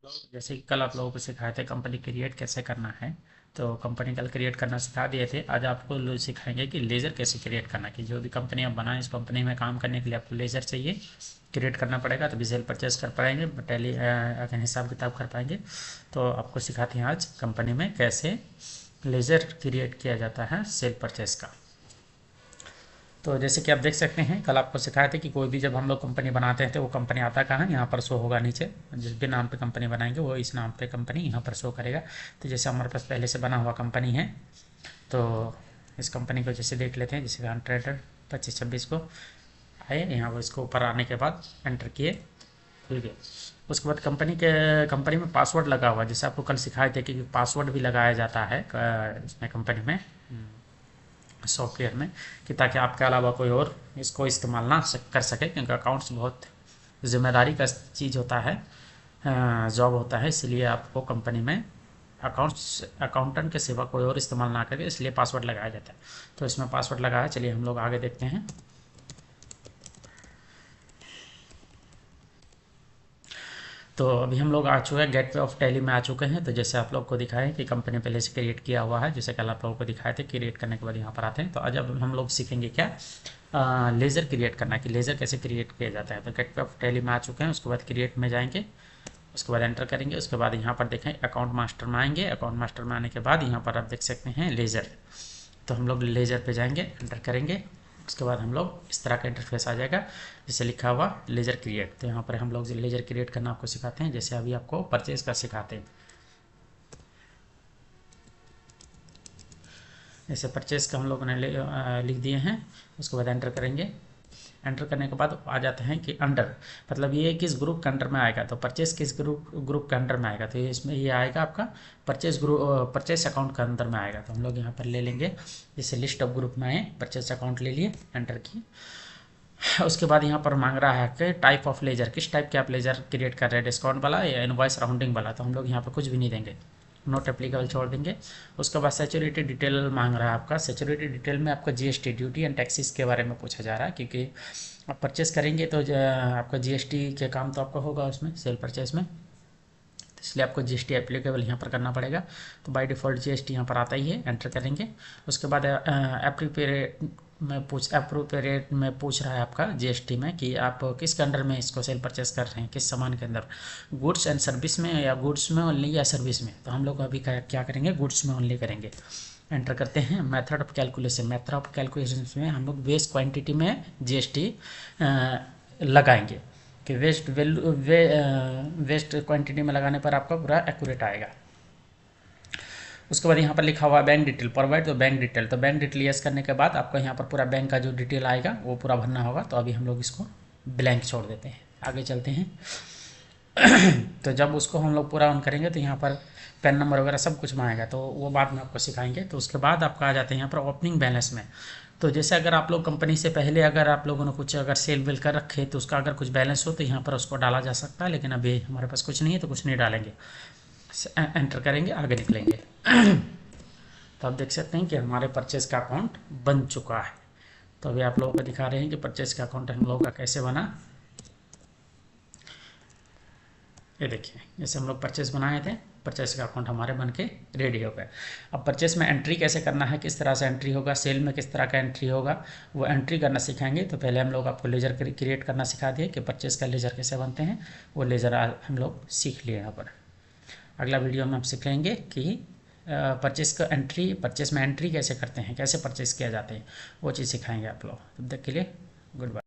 जैसे कि कल आप लोगों को सिखाए थे कंपनी क्रिएट कैसे करना है। तो कंपनी कल क्रिएट करना सिखा दिए थे। आज आपको सिखाएंगे कि लेज़र कैसे क्रिएट करना, कि जो भी कंपनी आप बनाएं इस कंपनी में काम करने के लिए आपको लेज़र चाहिए, क्रिएट करना पड़ेगा तभी सेल परचेस कर पाएंगे, टैली अगर हिसाब किताब कर पाएंगे। तो आपको सिखाते हैं आज कंपनी में कैसे लेज़र क्रिएट किया जाता है सेल परचेस का। तो जैसे कि आप देख सकते हैं कल आपको सिखाया था कि कोई भी जब हम लोग कंपनी बनाते हैं तो वो कंपनी आता कहाँ, यहाँ पर शो होगा नीचे। जिस भी नाम पे कंपनी बनाएंगे वो इस नाम पे कंपनी यहाँ पर शो करेगा। तो जैसे हमारे पास पहले से बना हुआ कंपनी है, तो इस कंपनी को जैसे देख लेते हैं। जैसे हम ट्रेडर 2526 को आए, यहाँ पर इसको ऊपर आने के बाद एंटर किए, खुल गया। उसके बाद कंपनी में पासवर्ड लगा हुआ, जैसे आपको कल सिखाए थे कि पासवर्ड भी लगाया जाता है इसमें कंपनी में सॉफ्टवेयर में, कि ताकि आपके अलावा कोई और इसको इस्तेमाल ना कर सके, क्योंकि अकाउंट्स बहुत जिम्मेदारी का चीज़ होता है, जॉब होता है। इसलिए आपको कंपनी में अकाउंटेंट के सिवा कोई और इस्तेमाल ना करे, इसलिए पासवर्ड लगाया जाता है। तो इसमें पासवर्ड लगाया। चलिए हम लोग आगे देखते हैं। तो अभी हम लोग आ चुके हैं गेटवे ऑफ टैली में आ चुके हैं। तो जैसे आप लोग को दिखाएं कि कंपनी पहले से क्रिएट किया हुआ है, जैसे कल आप लोगों को दिखाए थे, क्रिएट करने के बाद यहाँ पर आते हैं। तो आज अब हम लोग सीखेंगे क्या, लेज़र क्रिएट करना, कि लेज़र कैसे क्रिएट किया जाता है। तो गेटवे ऑफ टैली में आ चुके हैं। उसके बाद क्रिएट में जाएंगे, उसके बाद एंटर करेंगे। उसके बाद यहाँ पर देखें अकाउंट मास्टर में आएंगे। अकाउंट मास्टर में आने के बाद यहाँ पर आप देख सकते हैं लेज़र। तो हम लोग लेज़र पे जाएंगे, एंटर करेंगे। उसके बाद हम लोग इस तरह का इंटरफेस आ जाएगा, जैसे लिखा हुआ लेज़र क्रिएट। तो यहाँ पर हम लोग लेज़र क्रिएट करना आपको सिखाते हैं, जैसे अभी आपको परचेज का सिखाते हैं। जैसे परचेज का हम लोगों ने लिख दिए हैं। उसके बाद एंटर करेंगे। एंटर करने के बाद आ जाते हैं कि अंडर, मतलब ये किस ग्रुप के अंडर में आएगा। तो परचेस किस ग्रुप के अंडर में आएगा, तो ये इसमें ये आएगा आपका परचेस अकाउंट के अंदर में आएगा। तो हम लोग यहाँ पर ले लेंगे, जैसे लिस्ट ऑफ ग्रुप में आए, परचेस अकाउंट ले लिए, एंटर किए। उसके बाद यहाँ पर मांग रहा है कि टाइप ऑफ लेजर, किस टाइप के आप लेजर क्रिएट कर रहे हैं, डिस्काउंट वाला या इनवॉइस राउंडिंग वाला। तो हम लोग यहाँ पर कुछ भी नहीं देंगे, नॉट एप्लीकेबल छोड़ देंगे। उसके बाद सेक्यूरिटी डिटेल मांग रहा है आपका। सेक्यूरिटी डिटेल में आपका जीएसटी, ड्यूटी एंड टैक्सेस के बारे में पूछा जा रहा है, क्योंकि आप परचेस करेंगे तो आपका जीएसटी के काम तो आपका होगा उसमें सेल परचेस में, तो इसलिए आपको जीएसटी एप्लीकेबल यहाँ पर करना पड़ेगा। तो बाय डिफ़ॉल्ट जीएसटी यहाँ पर आता ही है, एंटर करेंगे। उसके बाद अप्रोप्रिएट में पूछ रहा है आपका जीएसटी में कि आप किसके अंडर में इसको सेल परचेस कर रहे हैं, किस सामान के अंदर, गुड्स एंड सर्विस में या गुड्स में ओनली या सर्विस में। तो हम लोग अभी क्या करेंगे, गुड्स में ओनली करेंगे। एंटर करते हैं। मेथड ऑफ कैलकुलेशन में हम लोग वेस्ट क्वांटिटी में जीएसटी लगाएंगे, कि वेस्ट क्वांटिटी में लगाने पर आपका पूरा एक्यूरेट आएगा। उसके बाद यहाँ पर लिखा हुआ बैंक डिटेल प्रोवाइड, तो बैंक डिटेल, तो बैंक डिटेल यस करने के बाद आपको यहाँ पर पूरा बैंक का जो डिटेल आएगा वो पूरा भरना होगा। तो अभी हम लोग इसको ब्लैंक छोड़ देते हैं, आगे चलते हैं। तो जब उसको हम लोग पूरा ऑन करेंगे तो यहाँ पर पैन नंबर वगैरह सब कुछ मांगेगा, तो वो बाद में आपको सिखाएंगे। तो उसके बाद आपका आ जाते हैं यहाँ पर ओपनिंग बैलेंस में। तो जैसे अगर आप लोग कंपनी से पहले अगर आप लोगों ने कुछ अगर सेल वेल कर रखे तो उसका अगर कुछ बैलेंस हो तो यहाँ पर उसको डाला जा सकता है, लेकिन अभी हमारे पास कुछ नहीं है तो कुछ नहीं डालेंगे। एंटर करेंगे, आगे निकलेंगे। तो आप देख सकते हैं कि हमारे परचेज का अकाउंट बन चुका है। तो अभी आप लोगों को दिखा रहे हैं कि परचेज का अकाउंट हम लोगों का कैसे बना। ये देखिए, जैसे हम लोग परचेस बनाए थे, परचेस का अकाउंट हमारे बन के रेडी हो गए। अब परचेस में एंट्री कैसे करना है, किस तरह से एंट्री होगा, सेल में किस तरह का एंट्री होगा, वो एंट्री करना सिखाएंगे। तो पहले हम लोग आपको लेजर क्रिएट करना सिखा दिए कि परचेस का लेजर कैसे बनते हैं, वो लेजर हम लोग सीख लिए यहाँ पर। अगला वीडियो में हम सीखेंगे कि परचेस में एंट्री कैसे करते हैं, कैसे परचेस किया जाते हैं, वो चीज़ सिखाएंगे आप लोग। तब तक के लिए गुड बाय।